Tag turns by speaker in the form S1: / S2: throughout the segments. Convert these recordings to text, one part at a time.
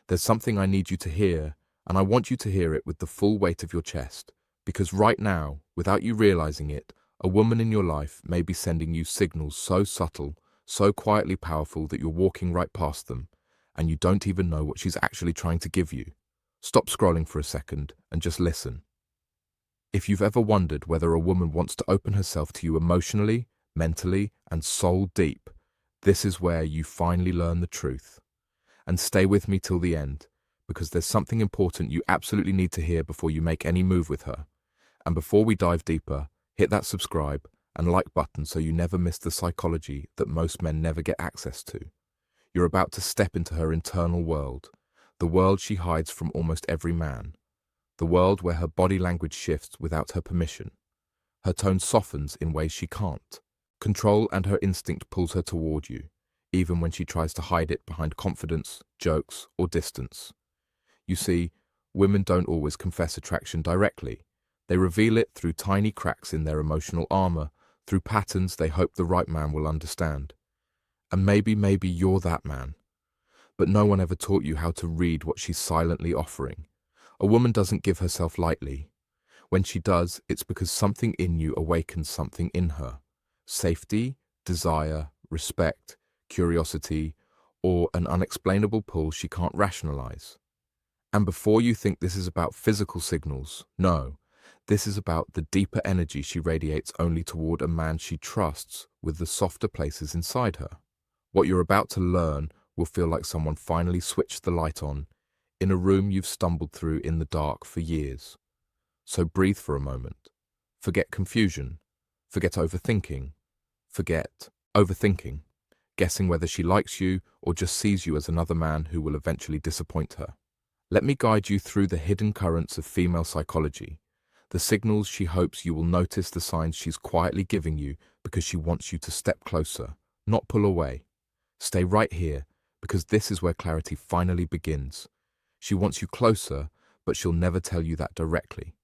S1: There's something I need you to hear, and I want you to hear it with the full weight of your chest, because right now, without you realizing it, a woman in your life may be sending you signals so subtle, so quietly powerful that you're walking right past them, and you don't even know what she's actually trying to give you. Stop scrolling for a second and just listen. If you've ever wondered whether a woman wants to open herself to you emotionally, mentally, and soul deep, this is where you finally learn the truth. And stay with me till the end, because there's something important you absolutely need to hear before you make any move with her. And before we dive deeper, hit that subscribe and like button so you never miss the psychology that most men never get access to. You're about to step into her internal world, the world she hides from almost every man, the world where her body language shifts without her permission. Her tone softens in ways she can't. Control and her instinct pulls her toward you, even when she tries to hide it behind confidence, jokes, or distance. You see, women don't always confess attraction directly. They reveal it through tiny cracks in their emotional armor, through patterns they hope the right man will understand. And maybe you're that man. But no one ever taught you how to read what she's silently offering. A woman doesn't give herself lightly. When she does, it's because something in you awakens something in her. Safety, desire, respect, curiosity, or an unexplainable pull she can't rationalize. And before you think this is about physical signals, no, this is about the deeper energy she radiates only toward a man she trusts with the softer places inside her. What you're about to learn will feel like someone finally switched the light on in a room you've stumbled through in the dark for years. So breathe for a moment. Forget confusion. Forget overthinking. Forget overthinking, guessing whether she likes you or just sees you as another man who will eventually disappoint her. Let me guide you through the hidden currents of female psychology, the signals she hopes you will notice, the signs she's quietly giving you because she wants you to step closer, not pull away. Stay right here, because this is where clarity finally begins. She wants you closer, but she'll never tell you that directly.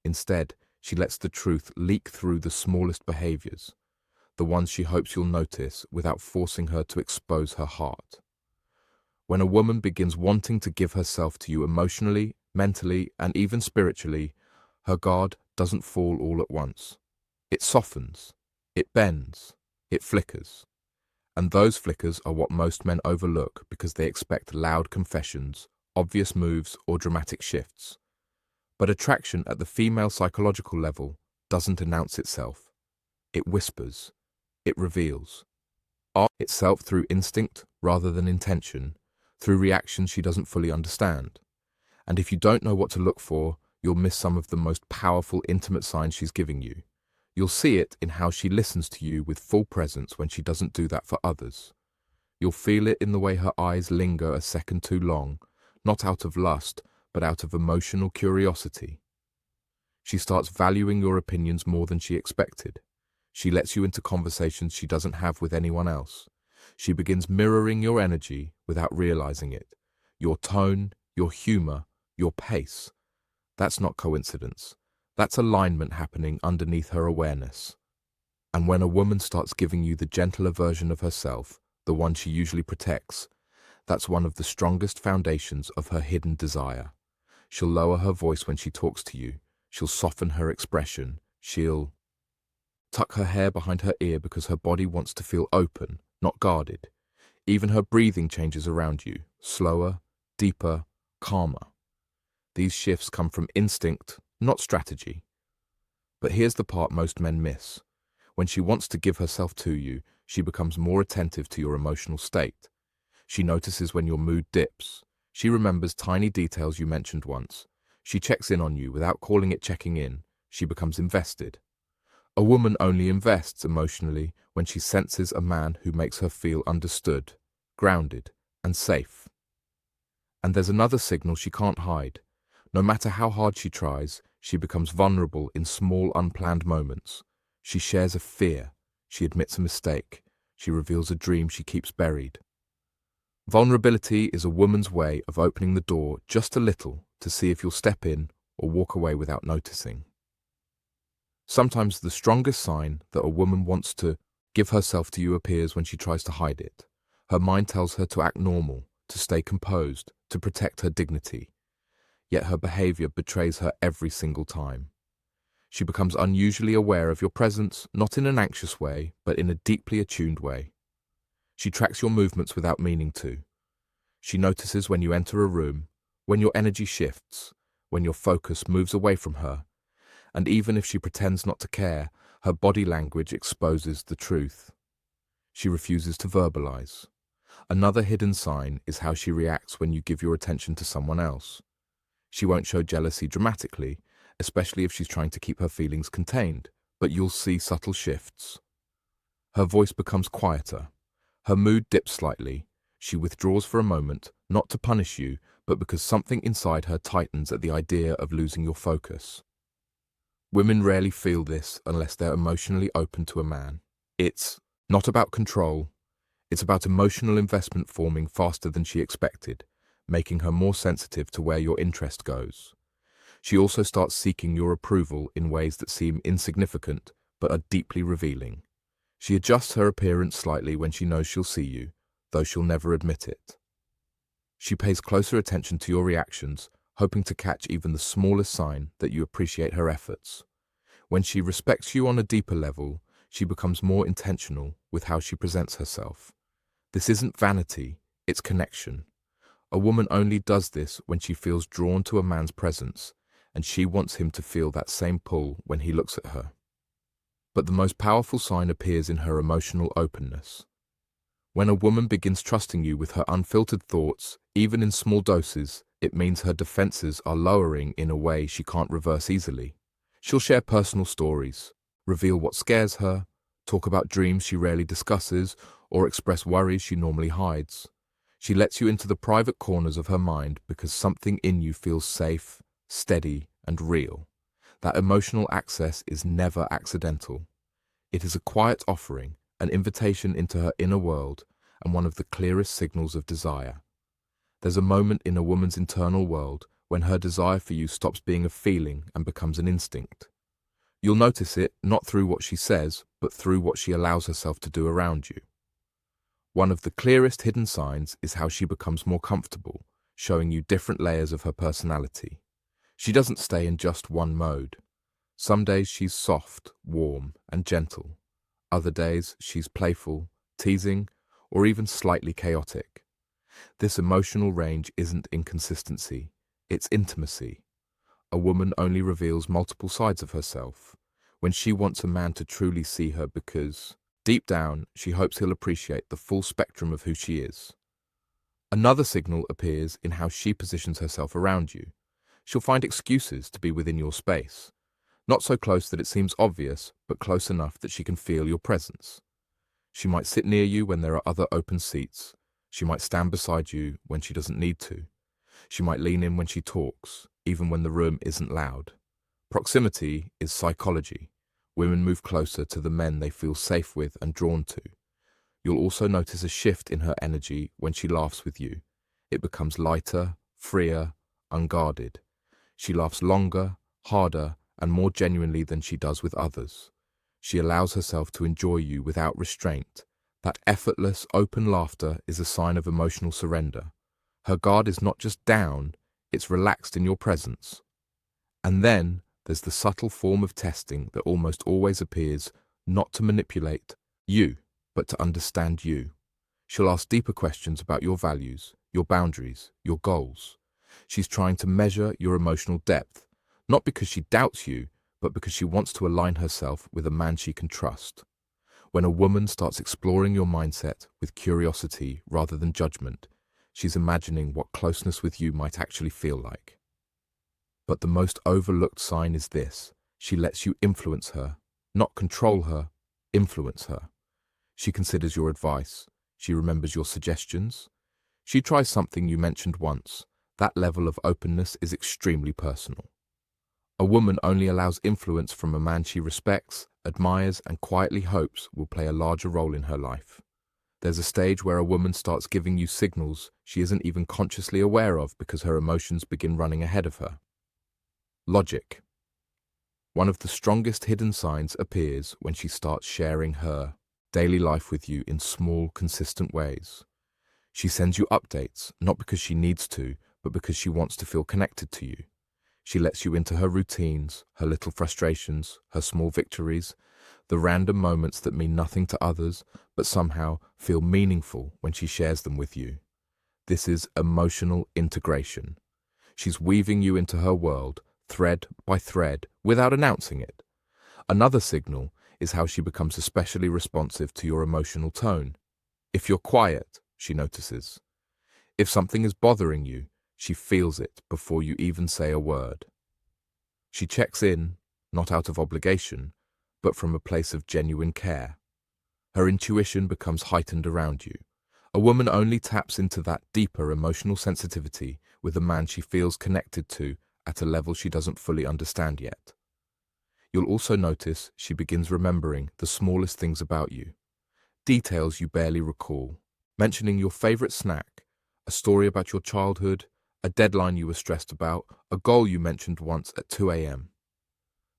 S1: Instead, she lets the truth leak through the smallest behaviors, the ones she hopes you'll notice without forcing her to expose her heart. When a woman begins wanting to give herself to you emotionally, mentally, and even spiritually, her guard doesn't fall all at once. It softens, it bends, it flickers. And those flickers are what most men overlook because they expect loud confessions, obvious moves, or dramatic shifts. But attraction at the female psychological level doesn't announce itself. It whispers. It reveals. Itself through instinct rather than intention, through reactions she doesn't fully understand. And if you don't know what to look for, you'll miss some of the most powerful, intimate signs she's giving you. You'll see it in how she listens to you with full presence when she doesn't do that for others. You'll feel it in the way her eyes linger a second too long, not out of lust, but out of emotional curiosity. She starts valuing your opinions more than she expected. She lets you into conversations she doesn't have with anyone else. She begins mirroring your energy without realizing it. Your tone, your humor, your pace. That's not coincidence. That's alignment happening underneath her awareness. And when a woman starts giving you the gentler version of herself, the one she usually protects, that's one of the strongest foundations of her hidden desire. She'll lower her voice when she talks to you. She'll soften her expression. She'll tuck her hair behind her ear because her body wants to feel open, not guarded. Even her breathing changes around you, slower, deeper, calmer. These shifts come from instinct, not strategy. But here's the part most men miss. When she wants to give herself to you, she becomes more attentive to your emotional state. She notices when your mood dips. She remembers tiny details you mentioned once. She checks in on you without calling it checking in. She becomes invested. A woman only invests emotionally when she senses a man who makes her feel understood, grounded, and safe. And there's another signal she can't hide. No matter how hard she tries, she becomes vulnerable in small, unplanned moments. She shares a fear. She admits a mistake. She reveals a dream she keeps buried. Vulnerability is a woman's way of opening the door just a little to see if you'll step in or walk away without noticing. Sometimes the strongest sign that a woman wants to give herself to you appears when she tries to hide it. Her mind tells her to act normal, to stay composed, to protect her dignity, yet her behavior betrays her every single time. She becomes unusually aware of your presence, not in an anxious way, but in a deeply attuned way. She tracks your movements without meaning to. She notices when you enter a room, when your energy shifts, when your focus moves away from her, and even if she pretends not to care, her body language exposes the truth. She refuses to verbalize. Another hidden sign is how she reacts when you give your attention to someone else. She won't show jealousy dramatically, especially if she's trying to keep her feelings contained, but you'll see subtle shifts. Her voice becomes quieter. Her mood dips slightly. She withdraws for a moment, not to punish you, but because something inside her tightens at the idea of losing your focus. Women rarely feel this unless they're emotionally open to a man. It's not about control. It's about emotional investment forming faster than she expected, making her more sensitive to where your interest goes. She also starts seeking your approval in ways that seem insignificant but are deeply revealing. She adjusts her appearance slightly when she knows she'll see you, though she'll never admit it. She pays closer attention to your reactions, hoping to catch even the smallest sign that you appreciate her efforts. When she respects you on a deeper level, she becomes more intentional with how she presents herself. This isn't vanity, it's connection. A woman only does this when she feels drawn to a man's presence, and she wants him to feel that same pull when he looks at her. But the most powerful sign appears in her emotional openness. When a woman begins trusting you with her unfiltered thoughts, even in small doses, it means her defenses are lowering in a way she can't reverse easily. She'll share personal stories, reveal what scares her, talk about dreams she rarely discusses, or express worries she normally hides. She lets you into the private corners of her mind because something in you feels safe, steady, and real. That emotional access is never accidental. It is a quiet offering, an invitation into her inner world, and one of the clearest signals of desire. There's a moment in a woman's internal world when her desire for you stops being a feeling and becomes an instinct. You'll notice it not through what she says, but through what she allows herself to do around you. One of the clearest hidden signs is how she becomes more comfortable, showing you different layers of her personality. She doesn't stay in just one mode. Some days she's soft, warm, and gentle. Other days she's playful, teasing, or even slightly chaotic. This emotional range isn't inconsistency, it's intimacy. A woman only reveals multiple sides of herself when she wants a man to truly see her because, deep down, she hopes he'll appreciate the full spectrum of who she is. Another signal appears in how she positions herself around you. She'll find excuses to be within your space. Not so close that it seems obvious, but close enough that she can feel your presence. She might sit near you when there are other open seats. She might stand beside you when she doesn't need to. She might lean in when she talks, even when the room isn't loud. Proximity is psychology. Women move closer to the men they feel safe with and drawn to. You'll also notice a shift in her energy when she laughs with you. It becomes lighter, freer, unguarded. She laughs longer, harder, and more genuinely than she does with others. She allows herself to enjoy you without restraint. That effortless, open laughter is a sign of emotional surrender. Her guard is not just down, it's relaxed in your presence. And then there's the subtle form of testing that almost always appears not to manipulate you, but to understand you. She'll ask deeper questions about your values, your boundaries, your goals. She's trying to measure your emotional depth, not because she doubts you, but because she wants to align herself with a man she can trust. When a woman starts exploring your mindset with curiosity rather than judgment, she's imagining what closeness with you might actually feel like. But the most overlooked sign is this: she lets you influence her, not control her, influence her. She considers your advice. She remembers your suggestions. She tries something you mentioned once. That level of openness is extremely personal. A woman only allows influence from a man she respects, admires, and quietly hopes will play a larger role in her life. There's a stage where a woman starts giving you signals she isn't even consciously aware of because her emotions begin running ahead of her. Logic. One of the strongest hidden signs appears when she starts sharing her daily life with you in small, consistent ways. She sends you updates, not because she needs to, but because she wants to feel connected to you. She lets you into her routines, her little frustrations, her small victories, the random moments that mean nothing to others, but somehow feel meaningful when she shares them with you. This is emotional integration. She's weaving you into her world, thread by thread, without announcing it. Another signal is how she becomes especially responsive to your emotional tone. If you're quiet, she notices. If something is bothering you, she feels it before you even say a word. She checks in, not out of obligation, but from a place of genuine care. Her intuition becomes heightened around you. A woman only taps into that deeper emotional sensitivity with a man she feels connected to at a level she doesn't fully understand yet. You'll also notice she begins remembering the smallest things about you, details you barely recall, mentioning your favorite snack, a story about your childhood, a deadline you were stressed about, a goal you mentioned once at 2 a.m.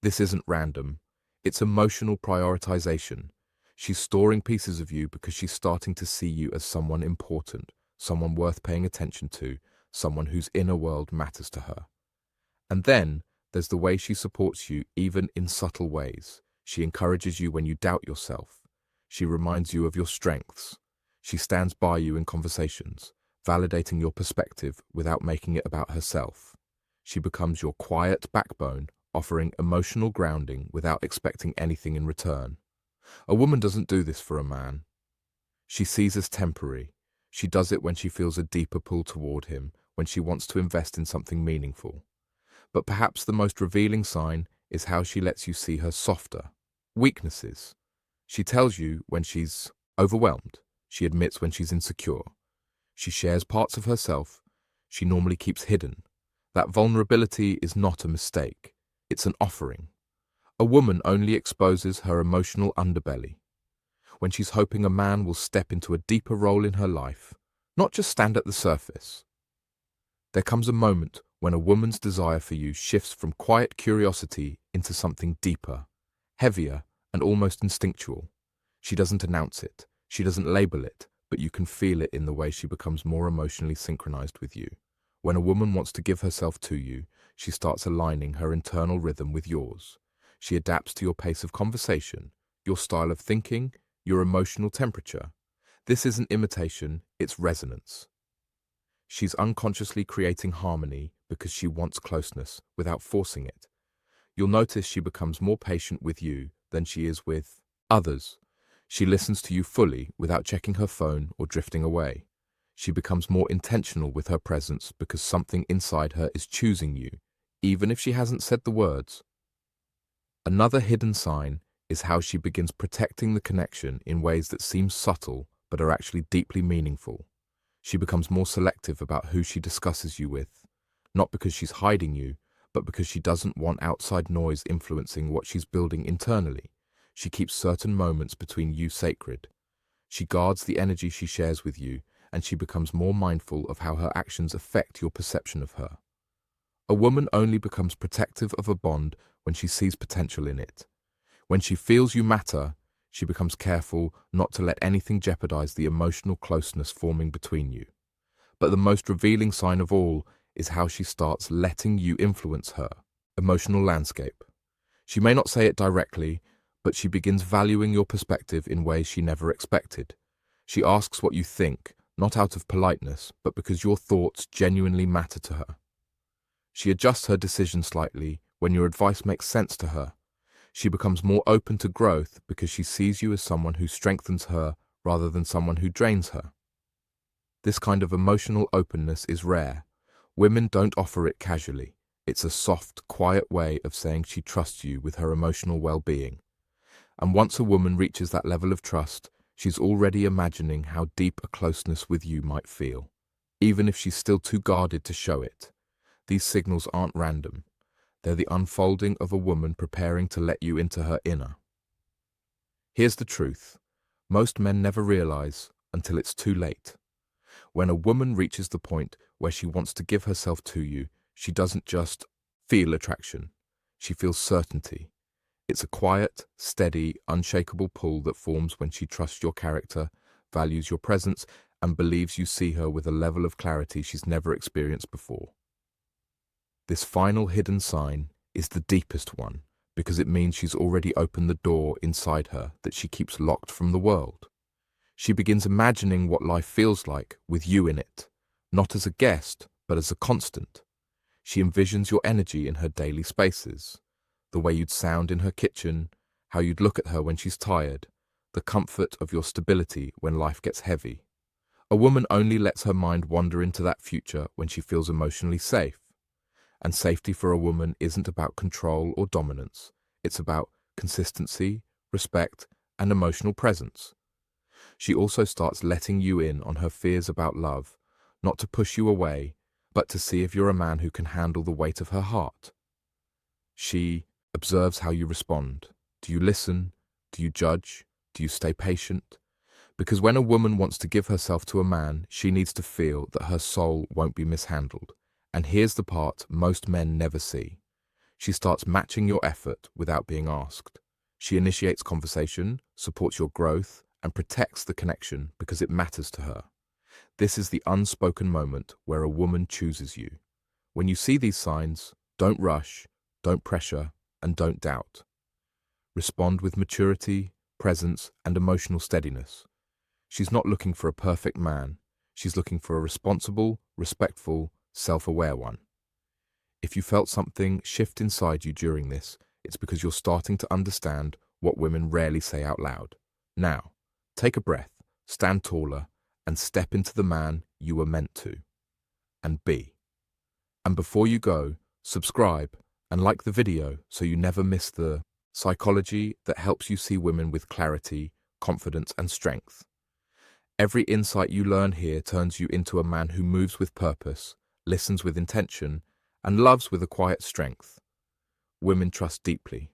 S1: This isn't random. It's emotional prioritization. She's storing pieces of you because she's starting to see you as someone important, someone worth paying attention to, someone whose inner world matters to her. And then there's the way she supports you even in subtle ways. She encourages you when you doubt yourself. She reminds you of your strengths. She stands by you in conversations, validating your perspective without making it about herself. She becomes your quiet backbone, offering emotional grounding without expecting anything in return. A woman doesn't do this for a man. She sees as temporary. She does it when she feels a deeper pull toward him, when she wants to invest in something meaningful. But perhaps the most revealing sign is how she lets you see her softer weaknesses. She tells you when she's overwhelmed. She admits when she's insecure. She shares parts of herself she normally keeps hidden. That vulnerability is not a mistake. It's an offering. A woman only exposes her emotional underbelly when she's hoping a man will step into a deeper role in her life, not just stand at the surface. There comes a moment when a woman's desire for you shifts from quiet curiosity into something deeper, heavier, and almost instinctual. She doesn't announce it, she doesn't label it, but you can feel it in the way she becomes more emotionally synchronized with you. When a woman wants to give herself to you, she starts aligning her internal rhythm with yours. She adapts to your pace of conversation, your style of thinking, your emotional temperature. This isn't imitation, it's resonance. She's unconsciously creating harmony because she wants closeness without forcing it. You'll notice she becomes more patient with you than she is with others. She listens to you fully without checking her phone or drifting away. She becomes more intentional with her presence because something inside her is choosing you, even if she hasn't said the words. Another hidden sign is how she begins protecting the connection in ways that seem subtle but are actually deeply meaningful. She becomes more selective about who she discusses you with, not because she's hiding you, but because she doesn't want outside noise influencing what she's building internally. She keeps certain moments between you sacred. She guards the energy she shares with you, and she becomes more mindful of how her actions affect your perception of her. A woman only becomes protective of a bond when she sees potential in it. When she feels you matter, she becomes careful not to let anything jeopardize the emotional closeness forming between you. But the most revealing sign of all is how she starts letting you influence her emotional landscape. She may not say it directly, but she begins valuing your perspective in ways she never expected. She asks what you think, not out of politeness, but because your thoughts genuinely matter to her. She adjusts her decision slightly when your advice makes sense to her. She becomes more open to growth because she sees you as someone who strengthens her rather than someone who drains her. This kind of emotional openness is rare. Women don't offer it casually. It's a soft, quiet way of saying she trusts you with her emotional well-being. And once a woman reaches that level of trust, she's already imagining how deep a closeness with you might feel, even if she's still too guarded to show it. These signals aren't random. They're the unfolding of a woman preparing to let you into her inner. Here's the truth. Most men never realize until it's too late. When a woman reaches the point where she wants to give herself to you, she doesn't just feel attraction. She feels certainty. It's a quiet, steady, unshakable pull that forms when she trusts your character, values your presence, and believes you see her with a level of clarity she's never experienced before. This final hidden sign is the deepest one because it means she's already opened the door inside her that she keeps locked from the world. She begins imagining what life feels like with you in it, not as a guest, but as a constant. She envisions your energy in her daily spaces, the way you'd sound in her kitchen, how you'd look at her when she's tired, the comfort of your stability when life gets heavy. A woman only lets her mind wander into that future when she feels emotionally safe. And safety for a woman isn't about control or dominance. It's about consistency, respect, and emotional presence. She also starts letting you in on her fears about love, not to push you away, but to see if you're a man who can handle the weight of her heart. She observes how you respond. Do you listen? Do you judge? Do you stay patient? Because when a woman wants to give herself to a man, she needs to feel that her soul won't be mishandled. And here's the part most men never see. She starts matching your effort without being asked. She initiates conversation, supports your growth, and protects the connection because it matters to her. This is the unspoken moment where a woman chooses you. When you see these signs, don't rush, don't pressure, and don't doubt. Respond with maturity, presence, and emotional steadiness. She's not looking for a perfect man. She's looking for a responsible, respectful, self-aware one. If you felt something shift inside you during this, it's because you're starting to understand what women rarely say out loud. Now, take a breath, stand taller, and step into the man you were meant to and be. And before you go, subscribe and like the video so you never miss the psychology that helps you see women with clarity, confidence, and strength. Every insight you learn here turns you into a man who moves with purpose, listens with intention, and loves with a quiet strength. Women trust deeply.